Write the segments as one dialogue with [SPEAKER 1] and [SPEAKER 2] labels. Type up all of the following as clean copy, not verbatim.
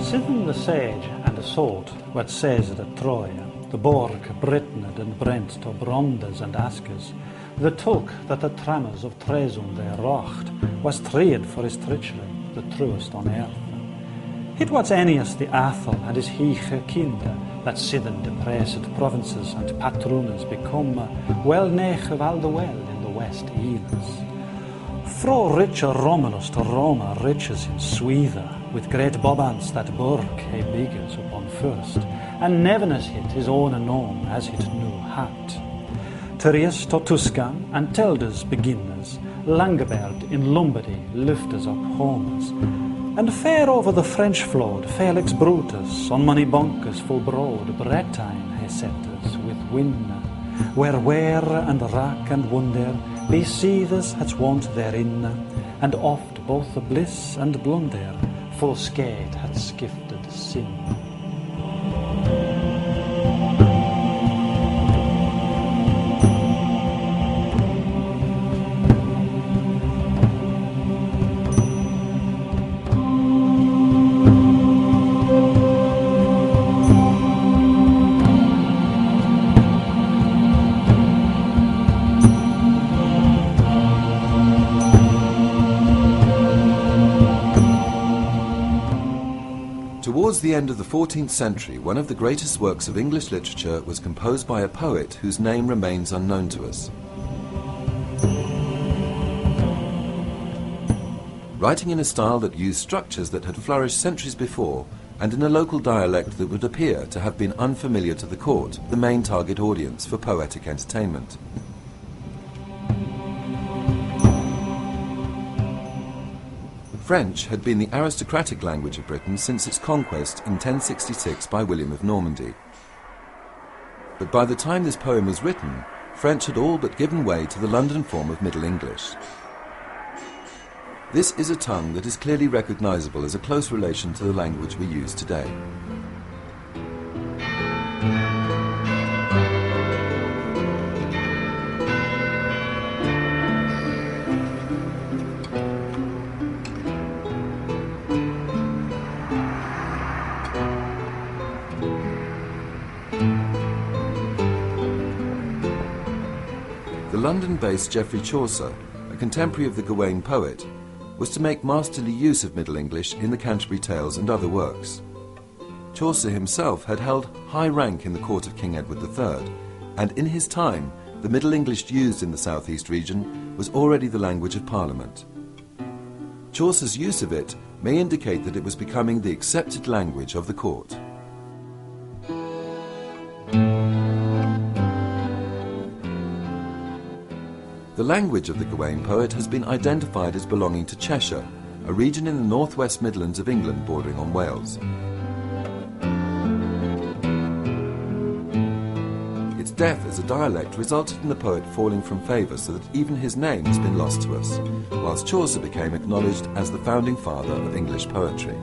[SPEAKER 1] Sithen the sage and the salt, what says the Troia, the Borg, Britned and Brent, to Brondes and Askes, the Tulk that the trammers of Tresund they rocht, was treed for his treachery, the truest on earth. It was Ennius the Athel and his heiche kinder, that sithen depressed provinces and patroons become well nech of all the well in the West Eels. Fro richer Romulus to Roma riches in Sweden, with great bobans that Burg he biggers upon first, and Nevenus hit his own anon as it knew hat. Tyrrhias to Tuscan and Telders beginners, Langeberd in Lombardy lifters up homers, and fair over the French flood Felix Brutus on money bonkers full broad Bretagne he setters with Winna, where wear and rack and wonder be seethers had wont therein, and oft both the bliss and blunder full skate had skifted sin.
[SPEAKER 2] Towards the end of the 14th century, one of the greatest works of English literature was composed by a poet whose name remains unknown to us. Writing in a style that used structures that had flourished centuries before, and in a local dialect that would appear to have been unfamiliar to the court, the main target audience for poetic entertainment. French had been the aristocratic language of Britain since its conquest in 1066 by William of Normandy. But by the time this poem was written, French had all but given way to the London form of Middle English. This is a tongue that is clearly recognizable as a close relation to the language we use today. The London-based Geoffrey Chaucer, a contemporary of the Gawain poet, was to make masterly use of Middle English in the Canterbury Tales and other works. Chaucer himself had held high rank in the court of King Edward III, and in his time the Middle English used in the South East region was already the language of Parliament. Chaucer's use of it may indicate that it was becoming the accepted language of the court. The language of the Gawain poet has been identified as belonging to Cheshire, a region in the northwest Midlands of England bordering on Wales. Its death as a dialect resulted in the poet falling from favour so that even his name has been lost to us, whilst Chaucer became acknowledged as the founding father of English poetry.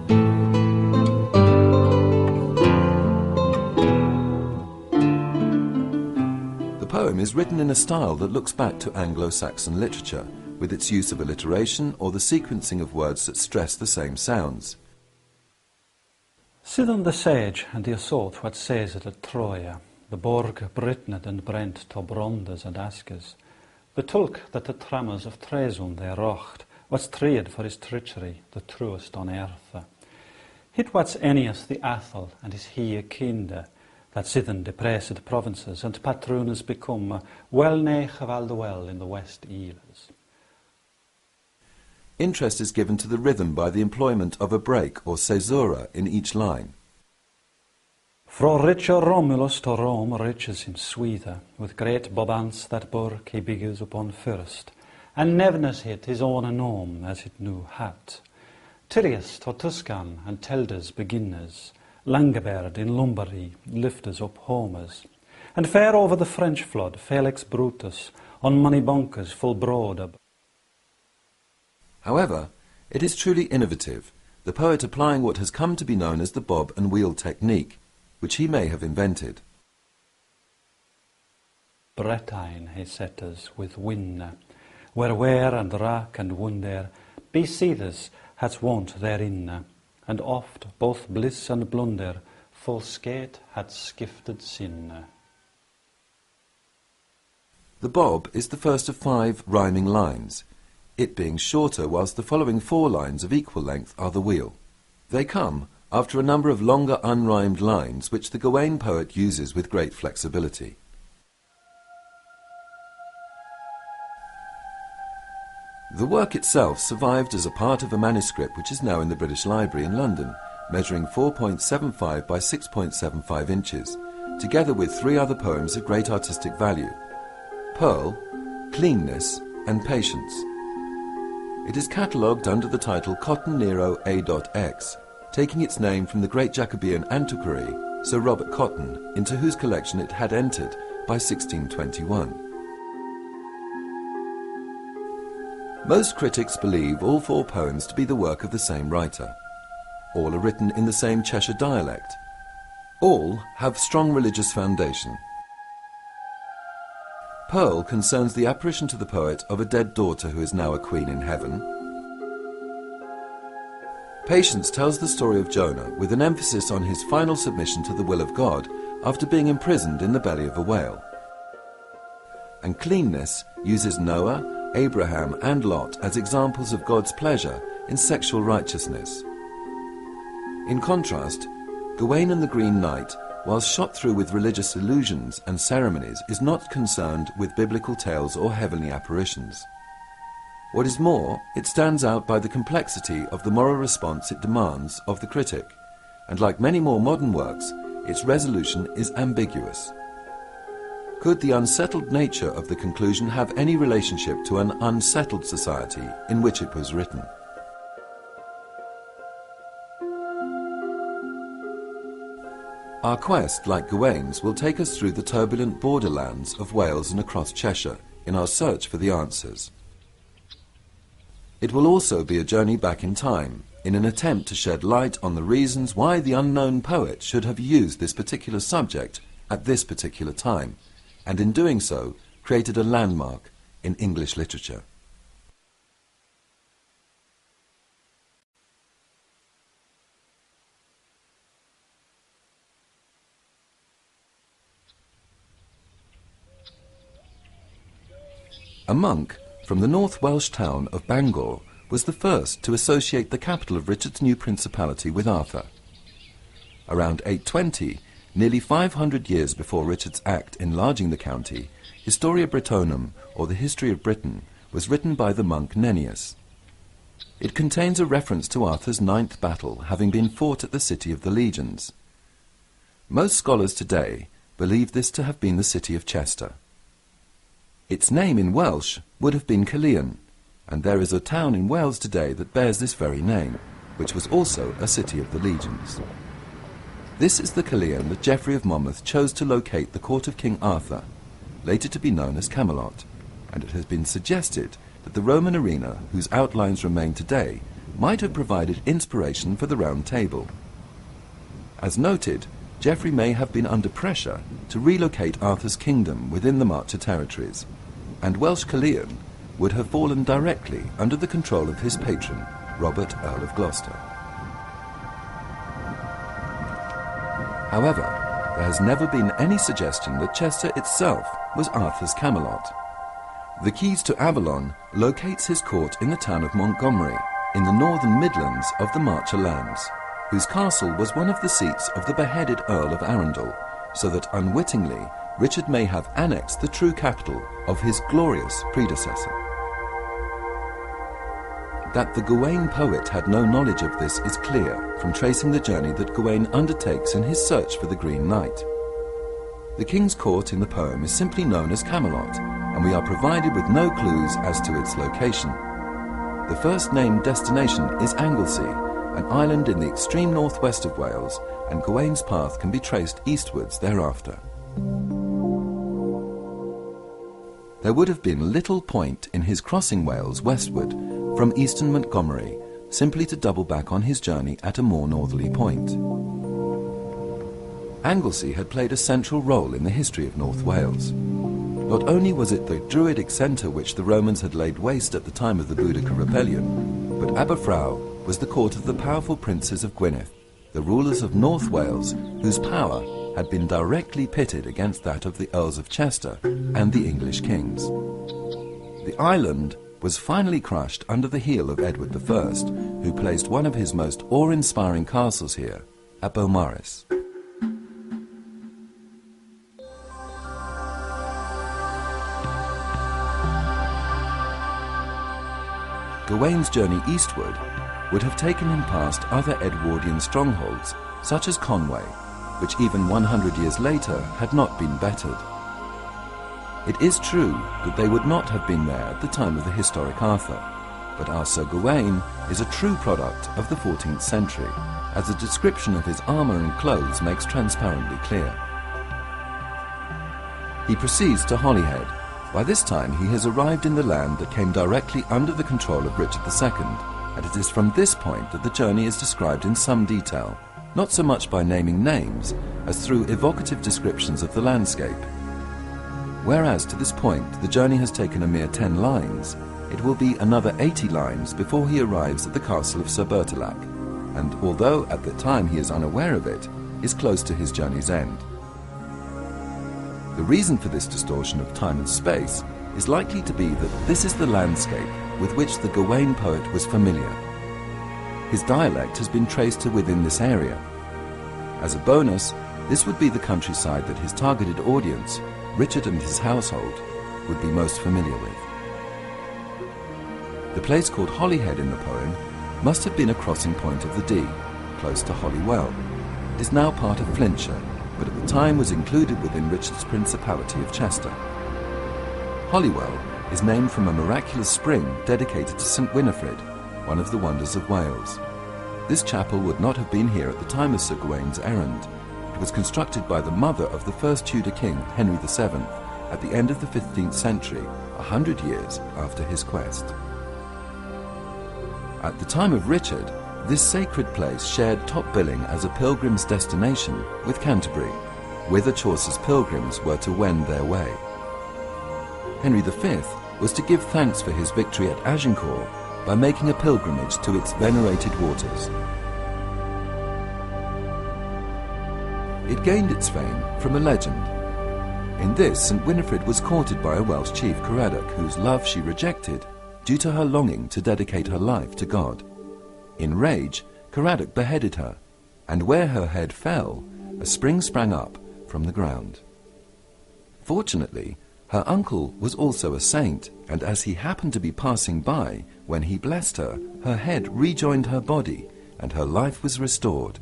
[SPEAKER 2] The poem is written in a style that looks back to Anglo-Saxon literature, with its use of alliteration or the sequencing of words that stress the same sounds.
[SPEAKER 1] Sithen the sage and the assault what says it at Troia, the Borg, Britned and Brent, to Brondes and Askes, the Tulk that the trammers of Tresund they rocht, was treed for his treachery, the truest on earth. It was Ennius the Athel and his heiche kinder, that sithen depressed provinces and patroons become well nech of all the well in the West Eels.
[SPEAKER 2] Interest is given to the rhythm by the employment of a break or caesura in each line.
[SPEAKER 1] Fro richer Romulus to Rome riches in Sweden, with great bobans that Burg he biggers upon first, and Nevenus hit his own anon as it knew hat. Tyrrhias to Tuscan and Telders beginners, Langeberd in Lombardy lifters up homers, and fair over the French flood Felix Brutus on money bonkers full broad.
[SPEAKER 2] However, it is truly innovative, the poet applying what has come to be known as the bob and wheel technique, which he may have invented.
[SPEAKER 1] Bretagne he setters with Winna, where wear and rack and wonder be seethers had wont therein, and oft both bliss and blunder full skate had skifted sinne.
[SPEAKER 2] The bob is the first of 5 rhyming lines, it being shorter whilst the following 4 lines of equal length are the wheel. They come after a number of longer unrhymed lines which the Gawain poet uses with great flexibility. The work itself survived as a part of a manuscript which is now in the British Library in London, measuring 4.75 by 6.75 inches, together with 3 other poems of great artistic value: Pearl, Cleanness and Patience. It is catalogued under the title Cotton Nero A.X, taking its name from the great Jacobean antiquary Sir Robert Cotton, into whose collection it had entered by 1621. Most critics believe all 4 poems to be the work of the same writer. All are written in the same Cheshire dialect. All have strong religious foundation. Pearl concerns the apparition to the poet of a dead daughter who is now a queen in heaven. Patience tells the story of Jonah with an emphasis on his final submission to the will of God after being imprisoned in the belly of a whale. And Cleanness uses Noah, Abraham and Lot as examples of God's pleasure in sexual righteousness. In contrast, Gawain and the Green Knight, whilst shot through with religious illusions and ceremonies, is not concerned with biblical tales or heavenly apparitions. What is more, it stands out by the complexity of the moral response it demands of the critic, and like many more modern works, its resolution is ambiguous. Could the unsettled nature of the conclusion have any relationship to an unsettled society in which it was written? Our quest, like Gawain's, will take us through the turbulent borderlands of Wales and across Cheshire in our search for the answers. It will also be a journey back in time, in an attempt to shed light on the reasons why the unknown poet should have used this particular subject at this particular time, and in doing so, created a landmark in English literature. A monk from the North Welsh town of Bangor was the first to associate the capital of Richard's new principality with Arthur. Around 820, nearly 500 years before Richard's act enlarging the county, Historia Brittonum, or the History of Britain, was written by the monk Nennius. It contains a reference to Arthur's 9th battle having been fought at the City of the Legions. Most scholars today believe this to have been the city of Chester. Its name in Welsh would have been Caerleon, and there is a town in Wales today that bears this very name, which was also a city of the legions. This is the Caerleon that Geoffrey of Monmouth chose to locate the court of King Arthur, later to be known as Camelot, and it has been suggested that the Roman arena, whose outlines remain today, might have provided inspiration for the Round Table. As noted, Geoffrey may have been under pressure to relocate Arthur's kingdom within the Marcher territories, and Welsh Caerleon would have fallen directly under the control of his patron, Robert, Earl of Gloucester. However, there has never been any suggestion that Chester itself was Arthur's Camelot. The Keys to Avalon locates his court in the town of Montgomery, in the northern Midlands of the Marcher lands, whose castle was one of the seats of the beheaded Earl of Arundel, so that unwittingly Richard may have annexed the true capital of his glorious predecessor. That the Gawain poet had no knowledge of this is clear from tracing the journey that Gawain undertakes in his search for the Green Knight. The king's court in the poem is simply known as Camelot, and we are provided with no clues as to its location. The first named destination is Anglesey, an island in the extreme northwest of Wales, and Gawain's path can be traced eastwards thereafter. There would have been little point in his crossing Wales westward from eastern Montgomery, simply to double back on his journey at a more northerly point. Anglesey had played a central role in the history of North Wales. Not only was it the Druidic centre which the Romans had laid waste at the time of the Boudicca Rebellion, but Aberfraw, was the court of the powerful princes of Gwynedd, the rulers of North Wales, whose power had been directly pitted against that of the Earls of Chester and the English kings. The island was finally crushed under the heel of Edward I, who placed one of his most awe-inspiring castles here, at Beaumaris. Gawain's journey eastward would have taken him past other Edwardian strongholds, such as Conway, which even 100 years later had not been bettered. It is true that they would not have been there at the time of the historic Arthur, but our Sir Gawain is a true product of the 14th century, as the description of his armour and clothes makes transparently clear. He proceeds to Holyhead. By this time he has arrived in the land that came directly under the control of Richard II, and it is from this point that the journey is described in some detail, not so much by naming names as through evocative descriptions of the landscape. Whereas to this point the journey has taken a mere 10 lines, it will be another 80 lines before he arrives at the castle of Sir Bertilac, and although at the time he is unaware of it, is close to his journey's end. The reason for this distortion of time and space is likely to be that this is the landscape with which the Gawain poet was familiar. His dialect has been traced to within this area. As a bonus, this would be the countryside that his targeted audience, Richard and his household, would be most familiar with. The place called Holyhead in the poem must have been a crossing point of the Dee, close to Holywell. It is now part of Flintshire, but at the time was included within Richard's Principality of Chester. Holywell is named from a miraculous spring dedicated to St. Winifred, one of the wonders of Wales. This chapel would not have been here at the time of Sir Gawain's errand. It was constructed by the mother of the first Tudor king, Henry VII, at the end of the 15th century, 100 years after his quest. At the time of Richard, this sacred place shared top billing as a pilgrim's destination with Canterbury, whither Chaucer's pilgrims were to wend their way. Henry V was to give thanks for his victory at Agincourt by making a pilgrimage to its venerated waters. It gained its fame from a legend. In this, St. Winifred was courted by a Welsh chief, Caradog, whose love she rejected due to her longing to dedicate her life to God. In rage, Caradog beheaded her, and where her head fell, a spring sprang up from the ground. Fortunately, her uncle was also a saint, and as he happened to be passing by, when he blessed her, her head rejoined her body, and her life was restored.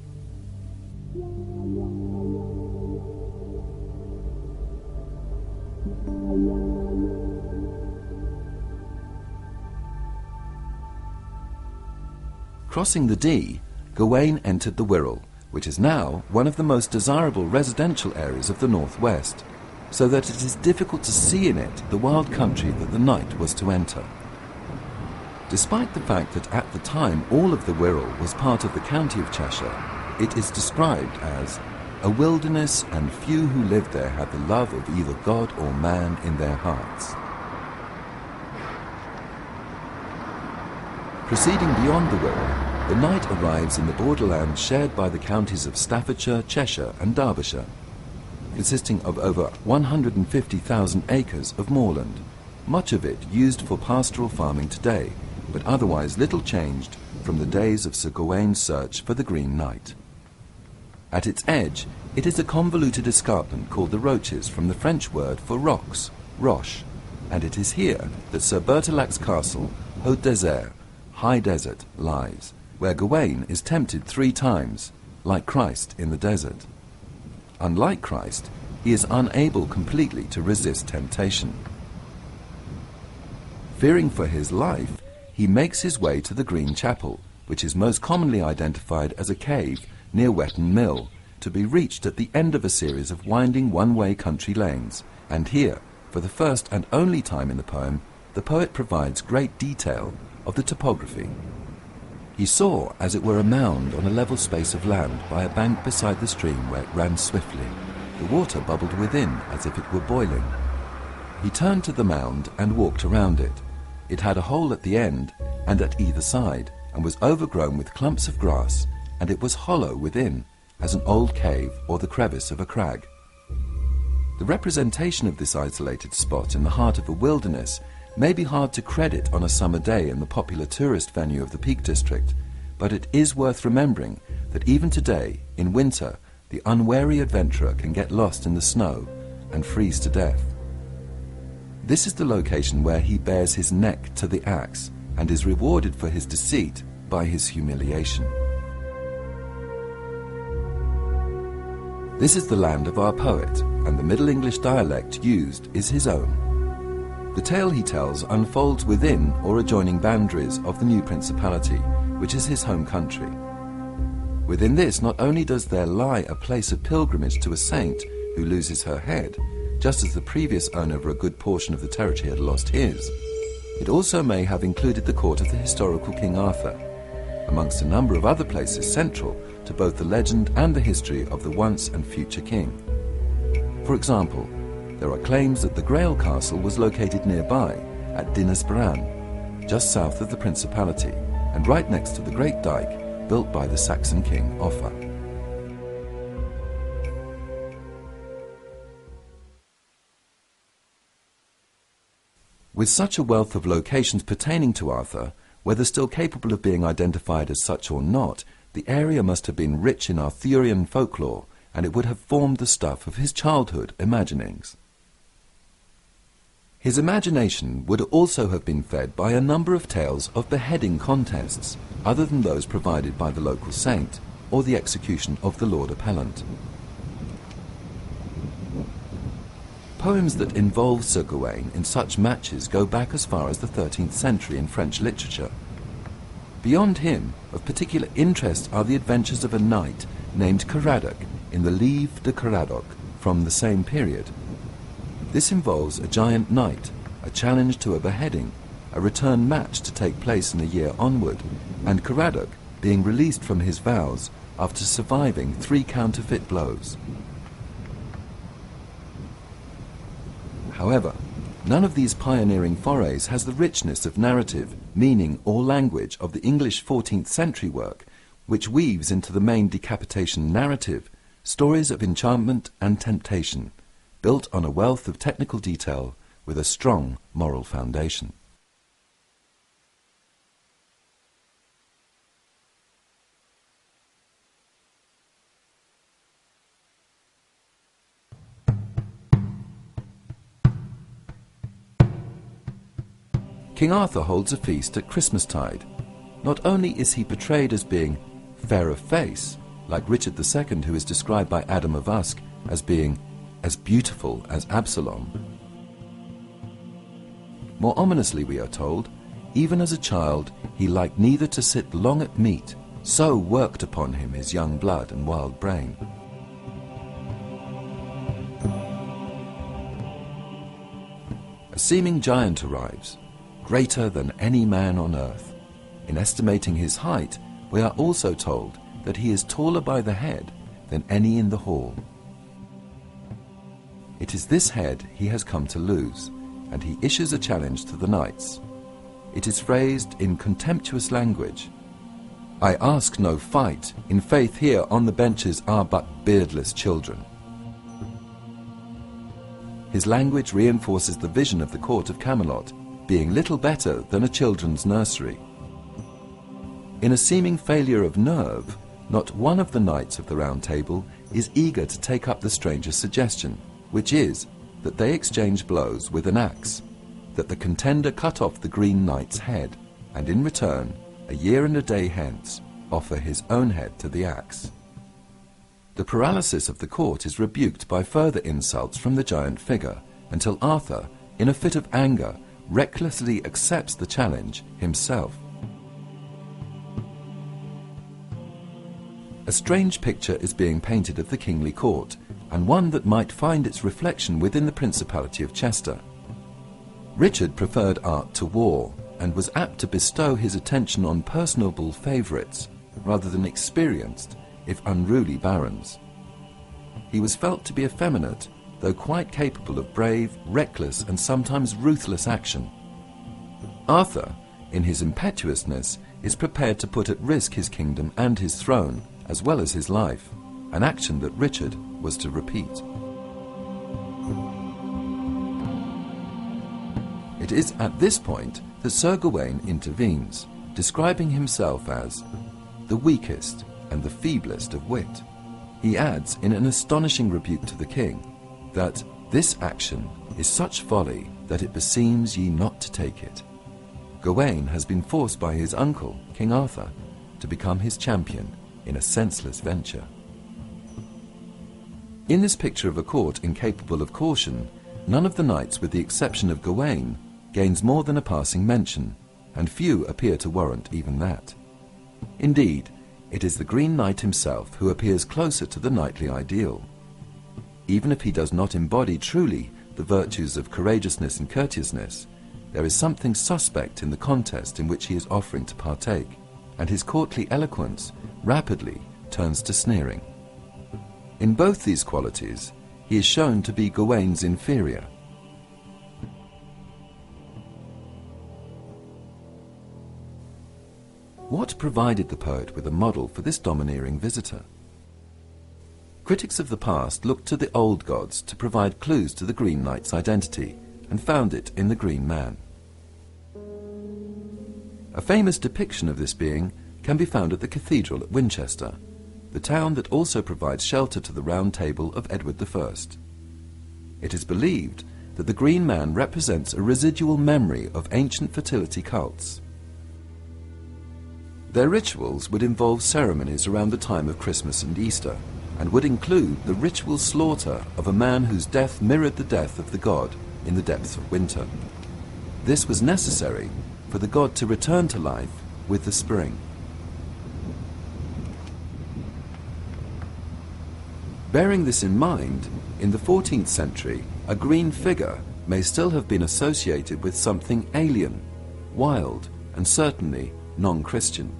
[SPEAKER 2] Crossing the Dee, Gawain entered the Wirral, which is now one of the most desirable residential areas of the northwest, so that it is difficult to see in it the wild country that the knight was to enter. Despite the fact that at the time all of the Wirral was part of the county of Cheshire, it is described as a wilderness, and few who lived there had the love of either God or man in their hearts. Proceeding beyond the Wirral, the knight arrives in the borderland shared by the counties of Staffordshire, Cheshire and Derbyshire, consisting of over 150,000 acres of moorland, much of it used for pastoral farming today, but otherwise little changed from the days of Sir Gawain's search for the Green Knight. At its edge, it is a convoluted escarpment called the Roaches, from the French word for rocks, roche, and it is here that Sir Bertilac's castle, Haut Desert, High Desert, lies, where Gawain is tempted 3 times, like Christ in the desert. Unlike Christ, he is unable completely to resist temptation. Fearing for his life, he makes his way to the Green Chapel, which is most commonly identified as a cave near Wetton Mill, to be reached at the end of a series of winding one-way country lanes, and here, for the first and only time in the poem, the poet provides great detail of the topography. He saw, as it were, a mound on a level space of land by a bank beside the stream where it ran swiftly. The water bubbled within as if it were boiling. He turned to the mound and walked around it. It had a hole at the end, and at either side, and was overgrown with clumps of grass, and it was hollow within, as an old cave or the crevice of a crag. The representation of this isolated spot in the heart of a wilderness may be hard to credit on a summer day in the popular tourist venue of the Peak District, but it is worth remembering that even today, in winter, the unwary adventurer can get lost in the snow and freeze to death. This is the location where he bares his neck to the axe and is rewarded for his deceit by his humiliation. This is the land of our poet, and the Middle English dialect used is his own. The tale he tells unfolds within or adjoining boundaries of the new principality, which is his home country. Within this, not only does there lie a place of pilgrimage to a saint who loses her head, just as the previous owner of a good portion of the territory had lost his, it also may have included the court of the historical King Arthur, amongst a number of other places central to both the legend and the history of the once and future king. For example, there are claims that the Grail Castle was located nearby at Dinas Bran, just south of the principality, and right next to the Great Dyke built by the Saxon king Offa. With such a wealth of locations pertaining to Arthur, whether still capable of being identified as such or not, the area must have been rich in Arthurian folklore, and it would have formed the stuff of his childhood imaginings. His imagination would also have been fed by a number of tales of beheading contests, other than those provided by the local saint, or the execution of the Lord Appellant. Poems that involve Sir Gawain in such matches go back as far as the 13th century in French literature. Beyond him, of particular interest are the adventures of a knight named Caradoc in the Livre de Caradoc from the same period. This involves a giant knight, a challenge to a beheading, a return match to take place in a year onward, and Caradoc being released from his vows after surviving 3 counterfeit blows. However, none of these pioneering forays has the richness of narrative, meaning, or language of the English 14th century work, which weaves into the main decapitation narrative stories of enchantment and temptation, built on a wealth of technical detail with a strong moral foundation. King Arthur holds a feast at Christmastide. Not only is he portrayed as being fair of face, like Richard II, who is described by Adam of Usk as being as beautiful as Absalom. More ominously, we are told, even as a child he liked neither to sit long at meat, so worked upon him his young blood and wild brain. A seeming giant arrives, greater than any man on earth. In estimating his height, we are also told that he is taller by the head than any in the hall. It is this head he has come to lose, and he issues a challenge to the knights. It is phrased in contemptuous language. "I ask no fight, in faith here on the benches are but beardless children." His language reinforces the vision of the court of Camelot, being little better than a children's nursery. In a seeming failure of nerve, not one of the knights of the Round Table is eager to take up the stranger's suggestion, which is that they exchange blows with an axe, that the contender cut off the Green Knight's head, and in return, a year and a day hence, offer his own head to the axe. The paralysis of the court is rebuked by further insults from the giant figure, until Arthur, in a fit of anger, recklessly accepts the challenge himself. A strange picture is being painted of the kingly court, and one that might find its reflection within the Principality of Chester. Richard preferred art to war, and was apt to bestow his attention on personable favourites, rather than experienced, if unruly barons. He was felt to be effeminate, though quite capable of brave, reckless, and sometimes ruthless action. Arthur, in his impetuousness, is prepared to put at risk his kingdom and his throne, as well as his life, an action that Richard was to repeat. It is at this point that Sir Gawain intervenes, describing himself as the weakest and the feeblest of wit. He adds, in an astonishing rebuke to the king, that this action is such folly that it beseems ye not to take it. Gawain has been forced by his uncle, King Arthur, to become his champion in a senseless venture. In this picture of a court incapable of caution, none of the knights, with the exception of Gawain, gains more than a passing mention, and few appear to warrant even that. Indeed, it is the Green Knight himself who appears closer to the knightly ideal. Even if he does not embody truly the virtues of courageousness and courteousness, there is something suspect in the contest in which he is offering to partake, and his courtly eloquence rapidly turns to sneering. In both these qualities, he is shown to be Gawain's inferior. What provided the poet with a model for this domineering visitor? Critics of the past looked to the old gods to provide clues to the Green Knight's identity, and found it in the Green Man. A famous depiction of this being can be found at the cathedral at Winchester, the town that also provides shelter to the Round Table of Edward I. It is believed that the Green Man represents a residual memory of ancient fertility cults. Their rituals would involve ceremonies around the time of Christmas and Easter, and would include the ritual slaughter of a man whose death mirrored the death of the god in the depths of winter. This was necessary for the god to return to life with the spring. Bearing this in mind, in the 14th century, a green figure may still have been associated with something alien, wild, and certainly non-Christian.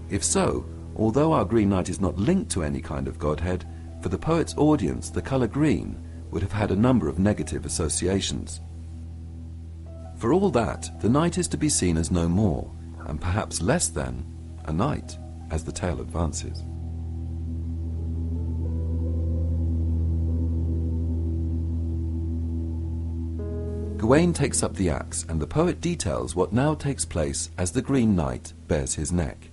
[SPEAKER 2] If so, although our Green Knight is not linked to any kind of godhead, for the poet's audience the colour green would have had a number of negative associations. For all that, the knight is to be seen as no more, and perhaps less than, a knight as the tale advances. Gawain takes up the axe, and the poet details what now takes place as the Green Knight bares his neck.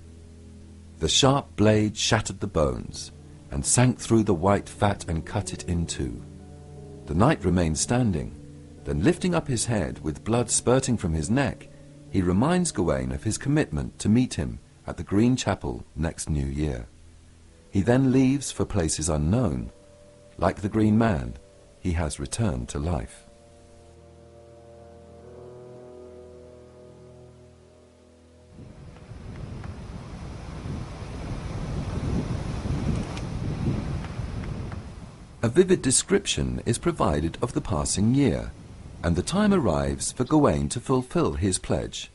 [SPEAKER 2] The sharp blade shattered the bones, and sank through the white fat and cut it in two. The knight remained standing, then lifting up his head with blood spurting from his neck, he reminds Gawain of his commitment to meet him at the Green Chapel next New Year. He then leaves for places unknown. Like the Green Man, he has returned to life. A vivid description is provided of the passing year, and the time arrives for Gawain to fulfill his pledge.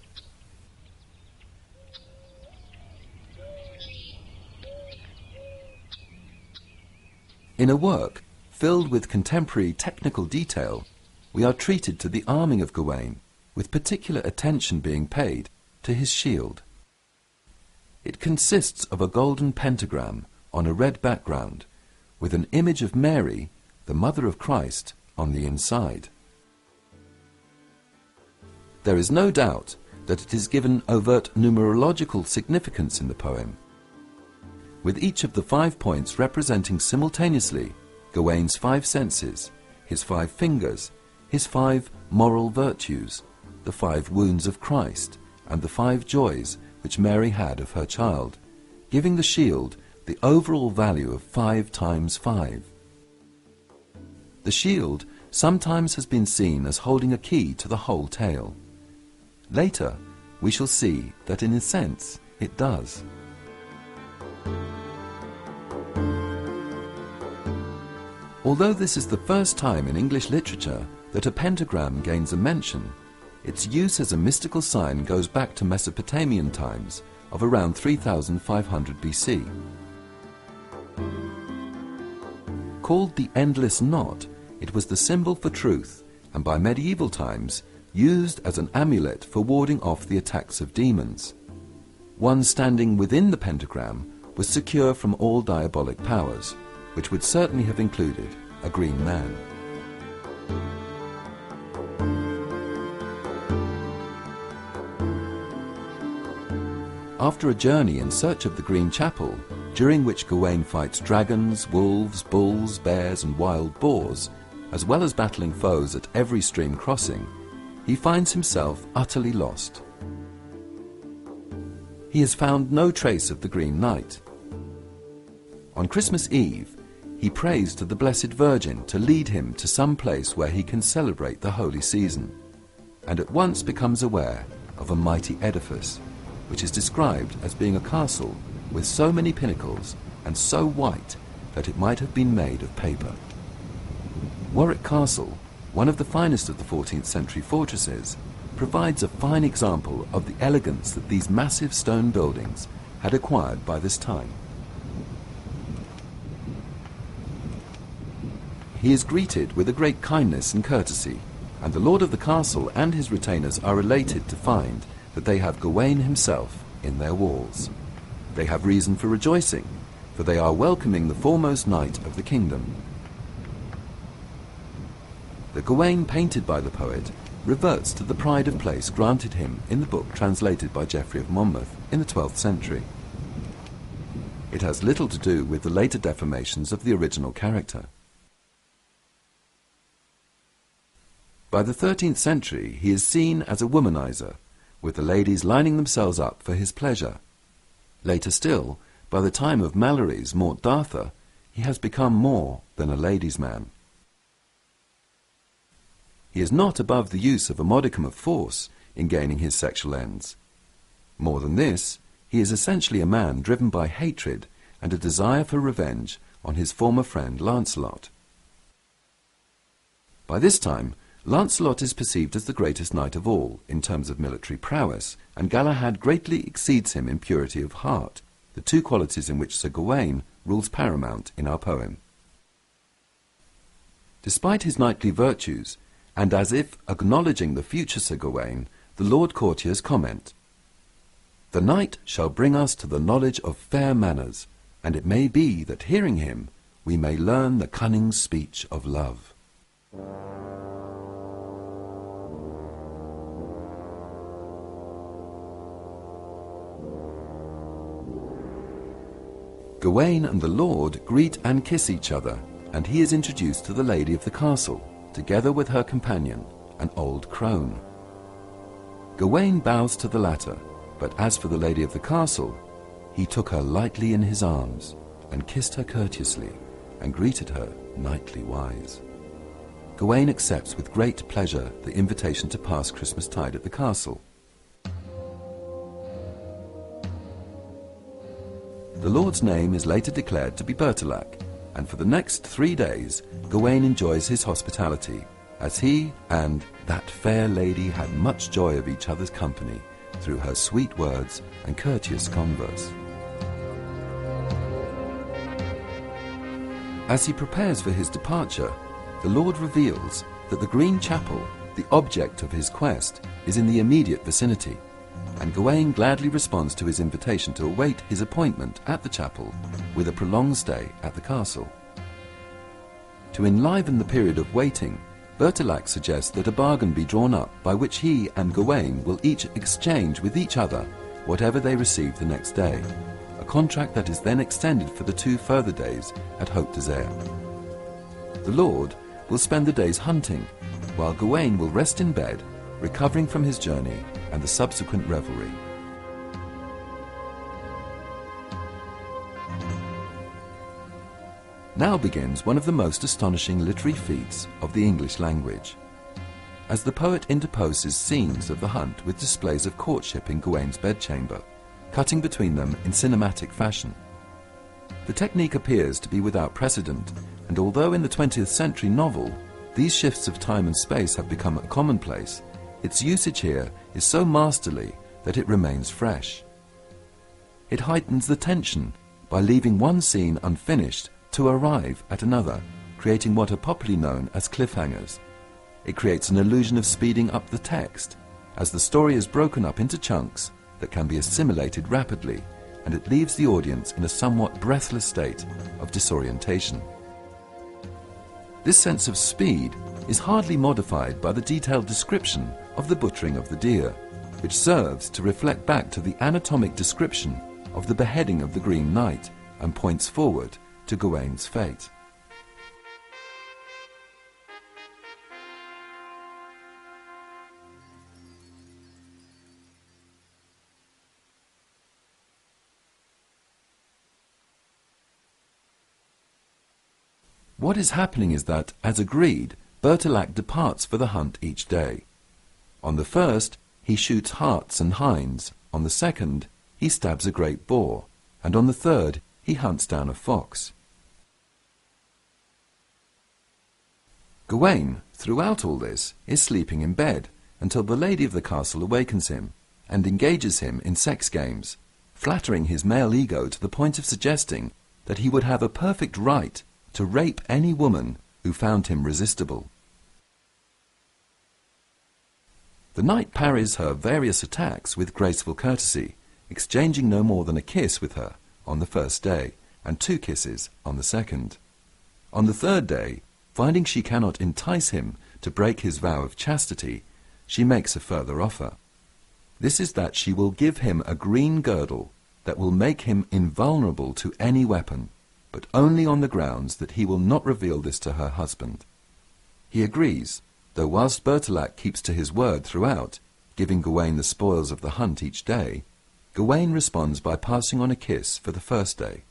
[SPEAKER 2] In a work filled with contemporary technical detail, we are treated to the arming of Gawain, with particular attention being paid to his shield. It consists of a golden pentagram on a red background, with an image of Mary, the mother of Christ, on the inside. There is no doubt that it is given overt numerological significance in the poem, with each of the 5 points representing simultaneously Gawain's 5 senses, his 5 fingers, his 5 moral virtues, the 5 wounds of Christ, and the 5 joys which Mary had of her child, giving the shield the overall value of 5 times 5. The shield sometimes has been seen as holding a key to the whole tale. Later, we shall see that in a sense it does. Although this is the first time in English literature that a pentagram gains a mention, its use as a mystical sign goes back to Mesopotamian times of around 3500 BC. Called the Endless Knot, it was the symbol for truth, and by medieval times used as an amulet for warding off the attacks of demons. one standing within the pentagram was secure from all diabolic powers, which would certainly have included a green man. After a journey in search of the Green Chapel, during which Gawain fights dragons, wolves, bulls, bears and wild boars, as well as battling foes at every stream crossing, he finds himself utterly lost. He has found no trace of the Green Knight. On Christmas Eve, he prays to the Blessed Virgin to lead him to some place where he can celebrate the holy season, and at once becomes aware of a mighty edifice, which is described as being a castle with so many pinnacles and so white that it might have been made of paper. Warwick Castle, one of the finest of the 14th century fortresses, provides a fine example of the elegance that these massive stone buildings had acquired by this time. He is greeted with a great kindness and courtesy, and the lord of the castle and his retainers are elated to find that they have Gawain himself in their walls. They have reason for rejoicing, for they are welcoming the foremost knight of the kingdom. The Gawain painted by the poet reverts to the pride of place granted him in the book translated by Geoffrey of Monmouth in the 12th century. It has little to do with the later deformations of the original character. By the 13th century he is seen as a womanizer, with the ladies lining themselves up for his pleasure. Later still, by the time of Malory's Mort d'Arthur, he has become more than a ladies' man. He is not above the use of a modicum of force in gaining his sexual ends. More than this, he is essentially a man driven by hatred and a desire for revenge on his former friend Lancelot. By this time, Lancelot is perceived as the greatest knight of all in terms of military prowess, and Galahad greatly exceeds him in purity of heart, the two qualities in which Sir Gawain rules paramount in our poem. Despite his knightly virtues, and as if acknowledging the future Sir Gawain, the Lord Courtiers comment, "The knight shall bring us to the knowledge of fair manners, and it may be that hearing him we may learn the cunning speech of love." Gawain and the Lord greet and kiss each other, and he is introduced to the lady of the castle, together with her companion, an old crone. Gawain bows to the latter, but as for the lady of the castle, he took her lightly in his arms, and kissed her courteously, and greeted her knightly wise. Gawain accepts with great pleasure the invitation to pass Christmastide at the castle. The Lord's name is later declared to be Bertilac, and for the next 3 days Gawain enjoys his hospitality, as he and that fair lady had much joy of each other's company through her sweet words and courteous converse. As he prepares for his departure, the Lord reveals that the Green Chapel, the object of his quest, is in the immediate vicinity, and Gawain gladly responds to his invitation to await his appointment at the chapel with a prolonged stay at the castle. To enliven the period of waiting, Bertilac suggests that a bargain be drawn up by which he and Gawain will each exchange with each other whatever they receive the next day, a contract that is then extended for the 2 further days at Haute d'Isère. The Lord will spend the days hunting, while Gawain will rest in bed, recovering from his journey and the subsequent revelry. Now begins one of the most astonishing literary feats of the English language, as the poet interposes scenes of the hunt with displays of courtship in Gawain's bedchamber, cutting between them in cinematic fashion. The technique appears to be without precedent, and although in the 20th century novel these shifts of time and space have become a commonplace, its usage here is so masterly that it remains fresh. It heightens the tension by leaving one scene unfinished to arrive at another, creating what are popularly known as cliffhangers. It creates an illusion of speeding up the text, as the story is broken up into chunks that can be assimilated rapidly, and it leaves the audience in a somewhat breathless state of disorientation. This sense of speed is hardly modified by the detailed description of the butchering of the deer, which serves to reflect back to the anatomic description of the beheading of the Green Knight and points forward to Gawain's fate. What is happening is that, as agreed, Bertilac departs for the hunt each day. On the first, he shoots harts and hinds, on the second, he stabs a great boar, and on the third, he hunts down a fox. Gawain, throughout all this, is sleeping in bed until the lady of the castle awakens him and engages him in sex games, flattering his male ego to the point of suggesting that he would have a perfect right to rape any woman who found him resistible. The knight parries her various attacks with graceful courtesy, exchanging no more than a kiss with her on the first day, and 2 kisses on the second. On the third day, finding she cannot entice him to break his vow of chastity, she makes a further offer. This is that she will give him a green girdle that will make him invulnerable to any weapon, but only on the grounds that he will not reveal this to her husband. He agrees, though whilst Bertilac keeps to his word throughout, giving Gawain the spoils of the hunt each day, Gawain responds by passing on a kiss for the first day,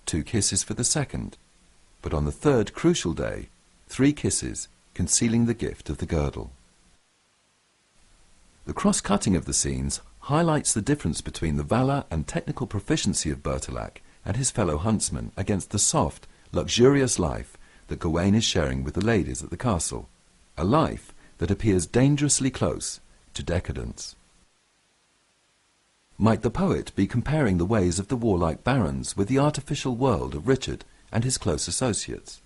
[SPEAKER 2] 2 kisses for the second, but on the third crucial day, 3 kisses, concealing the gift of the girdle. The cross-cutting of the scenes highlights the difference between the valour and technical proficiency of Bertilac and his fellow huntsmen against the soft, luxurious life that Gawain is sharing with the ladies at the castle, a life that appears dangerously close to decadence. Might the poet be comparing the ways of the warlike barons with the artificial world of Richard and his close associates?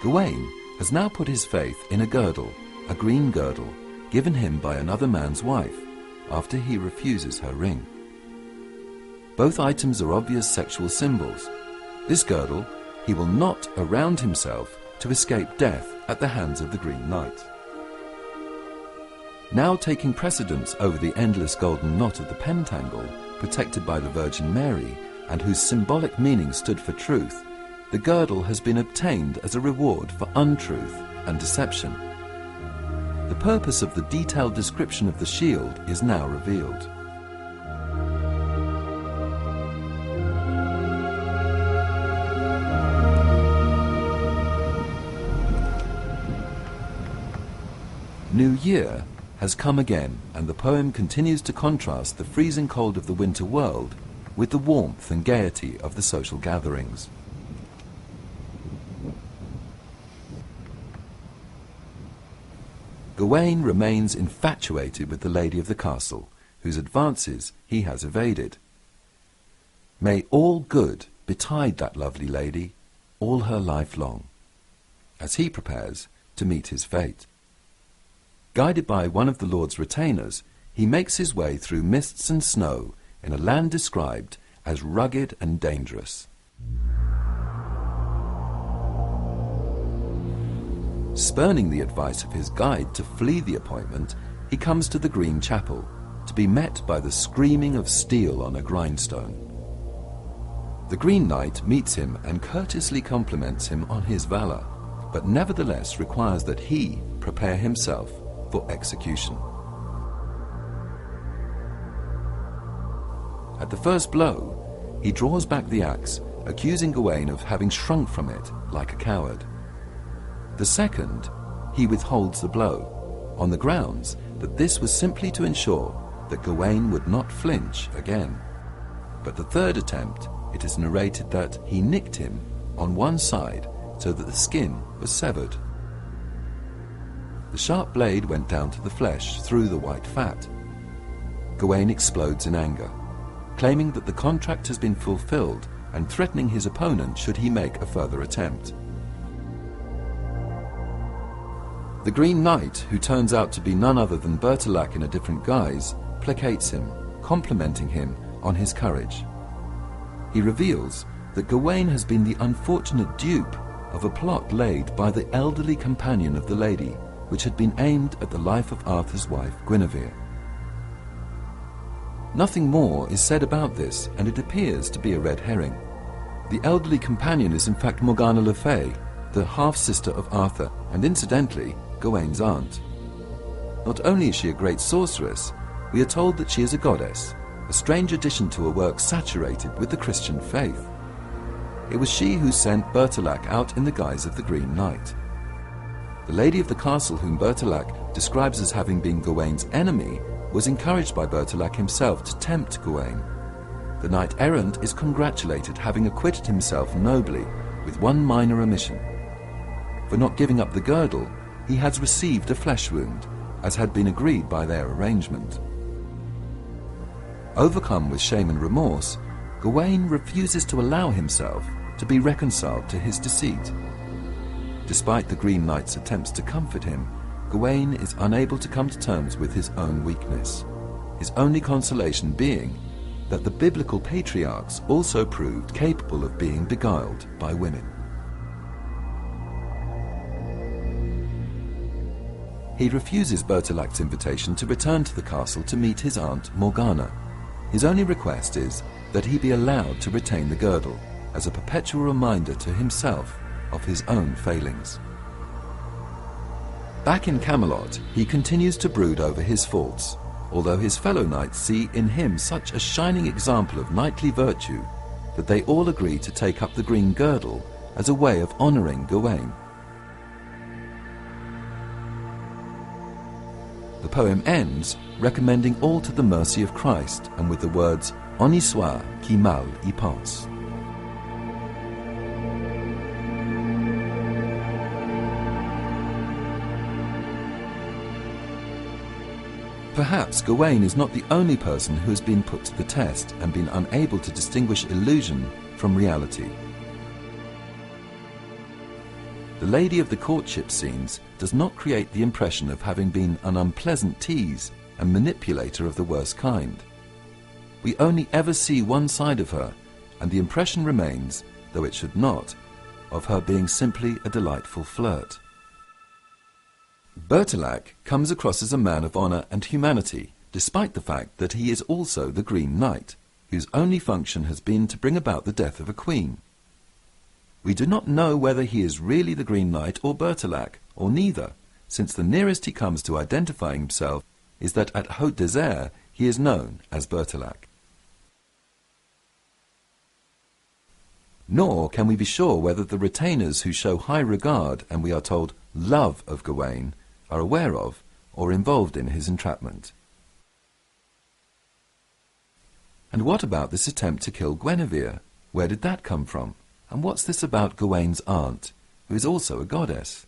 [SPEAKER 2] Gawain has now put his faith in a girdle, a green girdle, given him by another man's wife, after he refuses her ring. Both items are obvious sexual symbols. This girdle he will knot around himself to escape death at the hands of the Green Knight. Now taking precedence over the endless golden knot of the pentangle, protected by the Virgin Mary, and whose symbolic meaning stood for truth, the girdle has been obtained as a reward for untruth and deception. The purpose of the detailed description of the shield is now revealed. New Year has come again, and the poem continues to contrast the freezing cold of the winter world with the warmth and gaiety of the social gatherings. Gawain remains infatuated with the lady of the castle, whose advances he has evaded. May all good betide that lovely lady all her life long, as he prepares to meet his fate. Guided by one of the Lord's retainers, he makes his way through mists and snow in a land described as rugged and dangerous. Spurning the advice of his guide to flee the appointment, he comes to the Green Chapel, to be met by the screaming of steel on a grindstone. The Green Knight meets him and courteously compliments him on his valour, but nevertheless requires that he prepare himself for execution. At the first blow, he draws back the axe, accusing Gawain of having shrunk from it like a coward. The second, he withholds the blow, on the grounds that this was simply to ensure that Gawain would not flinch again. But the third attempt, it is narrated that he nicked him on one side so that the skin was severed. The sharp blade went down to the flesh through the white fat. Gawain explodes in anger, claiming that the contract has been fulfilled and threatening his opponent should he make a further attempt. The Green Knight, who turns out to be none other than Bertilac in a different guise, placates him, complimenting him on his courage. He reveals that Gawain has been the unfortunate dupe of a plot laid by the elderly companion of the lady, which had been aimed at the life of Arthur's wife, Guinevere. Nothing more is said about this, and it appears to be a red herring. The elderly companion is in fact Morgana le Fay, the half-sister of Arthur, and incidentally, Gawain's aunt. Not only is she a great sorceress, we are told that she is a goddess, a strange addition to a work saturated with the Christian faith. It was she who sent Bertilac out in the guise of the Green Knight. The lady of the castle, whom Bertilac describes as having been Gawain's enemy, was encouraged by Bertilac himself to tempt Gawain. The knight-errant is congratulated, having acquitted himself nobly, with one minor omission. For not giving up the girdle, he has received a flesh wound, as had been agreed by their arrangement. Overcome with shame and remorse, Gawain refuses to allow himself to be reconciled to his deceit. Despite the Green Knight's attempts to comfort him, Gawain is unable to come to terms with his own weakness, his only consolation being that the biblical patriarchs also proved capable of being beguiled by women. He refuses Bertilac's invitation to return to the castle to meet his aunt Morgana. His only request is that he be allowed to retain the girdle as a perpetual reminder to himself of his own failings. Back in Camelot, he continues to brood over his faults, although his fellow knights see in him such a shining example of knightly virtue that they all agree to take up the green girdle as a way of honouring Gawain. The poem ends recommending all to the mercy of Christ and with the words "On y soit qui mal y pense." Perhaps Gawain is not the only person who has been put to the test and been unable to distinguish illusion from reality. The lady of the courtship scenes does not create the impression of having been an unpleasant tease and manipulator of the worst kind. We only ever see one side of her, and the impression remains, though it should not, of her being simply a delightful flirt. Bertilac comes across as a man of honour and humanity, despite the fact that he is also the Green Knight, whose only function has been to bring about the death of a queen. We do not know whether he is really the Green Knight or Bertilac, or neither, since the nearest he comes to identifying himself is that at Haut Desert he is known as Bertilac. Nor can we be sure whether the retainers who show high regard and, we are told, love of Gawain are aware of or involved in his entrapment. And what about this attempt to kill Guinevere? Where did that come from? And what's this about Gawain's aunt, who is also a goddess?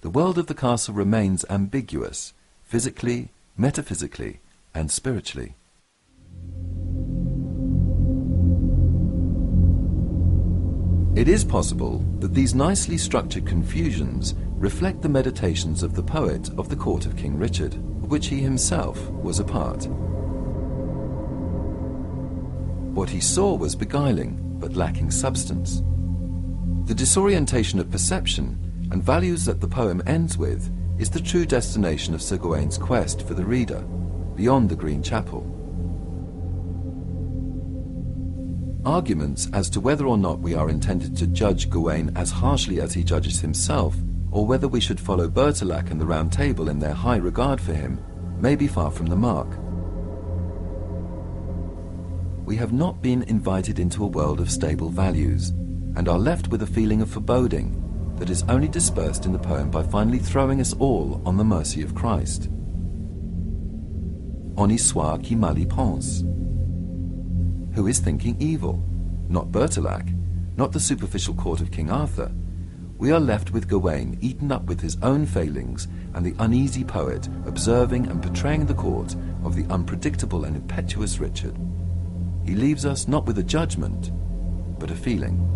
[SPEAKER 2] The world of the castle remains ambiguous, physically, metaphysically, and spiritually. It is possible that these nicely structured confusions reflect the meditations of the poet of the court of King Richard, of which he himself was a part. What he saw was beguiling, but lacking substance. The disorientation of perception and values that the poem ends with is the true destination of Sir Gawain's quest for the reader, beyond the Green Chapel. Arguments as to whether or not we are intended to judge Gawain as harshly as he judges himself, or whether we should follow Bertilac and the Round Table in their high regard for him, may be far from the mark. We have not been invited into a world of stable values, and are left with a feeling of foreboding that is only dispersed in the poem by finally throwing us all on the mercy of Christ. On y soit qui mal y pense. Who is thinking evil? Not Bertilac, not the superficial court of King Arthur. We are left with Gawain eaten up with his own failings and the uneasy poet observing and portraying the court of the unpredictable and impetuous Richard. He leaves us not with a judgment, but a feeling.